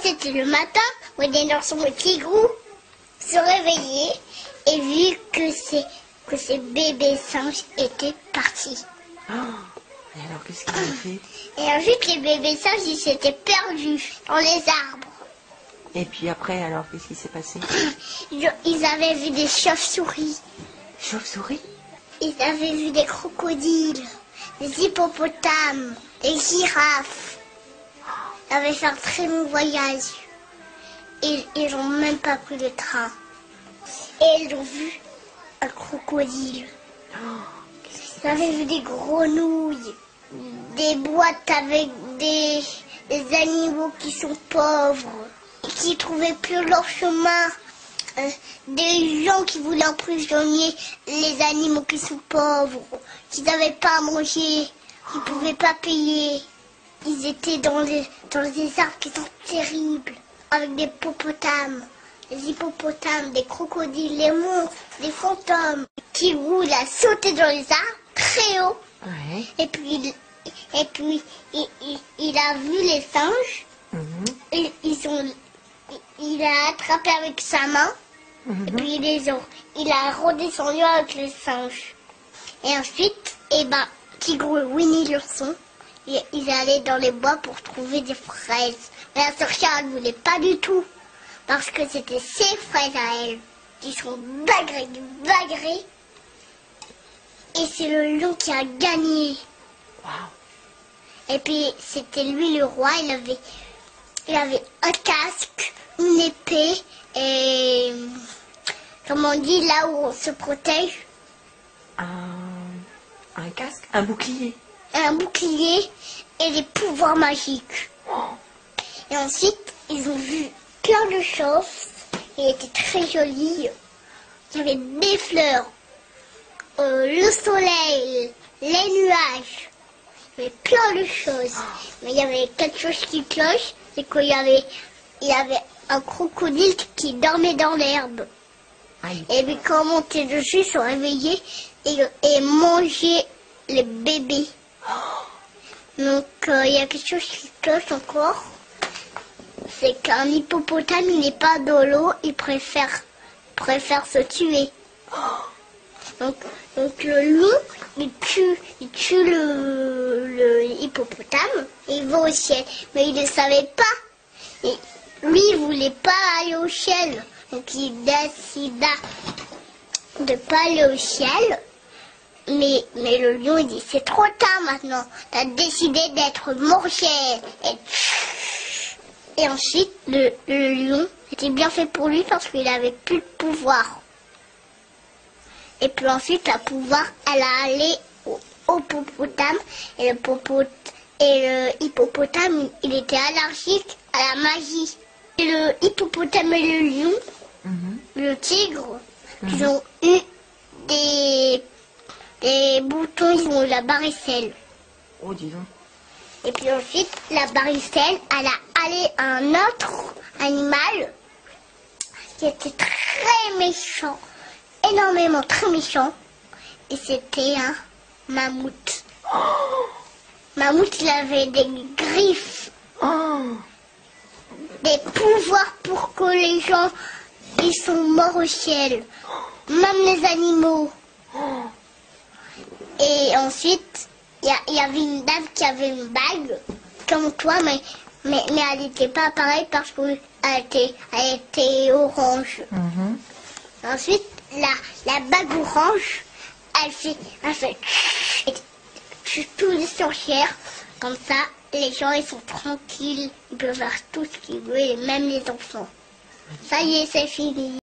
c'était le matin, Winnie-l'ourson et Tigrou se réveillaient et vu que ces bébés singes étaient partis. Oh, et alors, qu'est-ce qu'ils ont fait? Et ensuite, les bébés singes, ils s'étaient perdus dans les arbres. Et puis après, alors, qu'est-ce qui s'est passé? Ils avaient vu des chauves-souris. Chauve-souris? Ils avaient vu des crocodiles, des hippopotames, des girafes. Ils avaient fait un très long voyage. Et ils n'ont même pas pris le train. Et ils ont vu un crocodile. Ils avaient vu des grenouilles, des boîtes avec des animaux qui sont pauvres, et qui ne trouvaient plus leur chemin. Des gens qui voulaient emprisonner les animaux qui sont pauvres, qui n'avaient pas à manger, qui ne pouvaient pas payer. Ils étaient dans des arbres qui sont terribles, avec des hippopotames, des crocodiles, des monstres, des fantômes. Tigrou, il a sauté dans les arbres, très haut, Ouais. et puis il a vu les singes. Il a attrapé avec sa main. Et puis il a redescendu avec les singes. Et ensuite, Tigrou et Winnie-l'ourson, ils allaient dans les bois pour trouver des fraises. Mais la sœur Charles ne voulait pas du tout, parce que c'était ses fraises à elle, qui sont bagrées. Et c'est le lion qui a gagné. Wow. Et puis c'était lui le roi, il avait un casque, une épée et... Comme on dit, là où on se protège. Un casque, un bouclier. Un bouclier et des pouvoirs magiques. Et ensuite, ils ont vu plein de choses. Il était très joli. Il y avait des fleurs, le soleil, les nuages. Il y avait plein de choses. Mais il y avait quelque chose qui cloche. C'est qu'il y avait un crocodile qui dormait dans l'herbe. Et puis quand on montait dessus, ils sont réveillés et mangeaient les bébés. Donc il y a quelque chose qui cloche encore. C'est qu'un hippopotame, il n'est pas dans l'eau, il préfère se tuer. Donc le loup, il tue le hippopotame et il va au ciel. Mais il ne savait pas. Et lui, il ne voulait pas aller au ciel. Donc il décida de ne pas aller au ciel. Mais le lion, il dit, c'est trop tard maintenant. Tu as décidé d'être mangé. Et ensuite, le lion, c'était bien fait pour lui parce qu'il n'avait plus de pouvoir. Et puis ensuite, la pouvoir, elle a allé au hippopotame. Et le hippopotame, il était allergique à la magie. Et le hippopotame et le lion, le tigre, ils ont eu des boutons, ils ont eu la varicelle. Oh, dis donc. Et puis ensuite, la varicelle, elle a allé à un autre animal qui était très méchant, énormément très méchant. Et c'était un mammouth. Mammouth, il avait des griffes, des pouvoirs pour que les gens, ils sont morts au ciel. Même les animaux. Et ensuite, il y avait une dame qui avait une bague, comme toi, mais elle n'était pas pareille parce qu'elle était orange. Ensuite, la bague orange, elle fait tous les sorcières. Comme ça, les gens, ils sont tranquilles, ils peuvent faire tout ce qu'ils veulent, et même les enfants. Ça y est, c'est fini.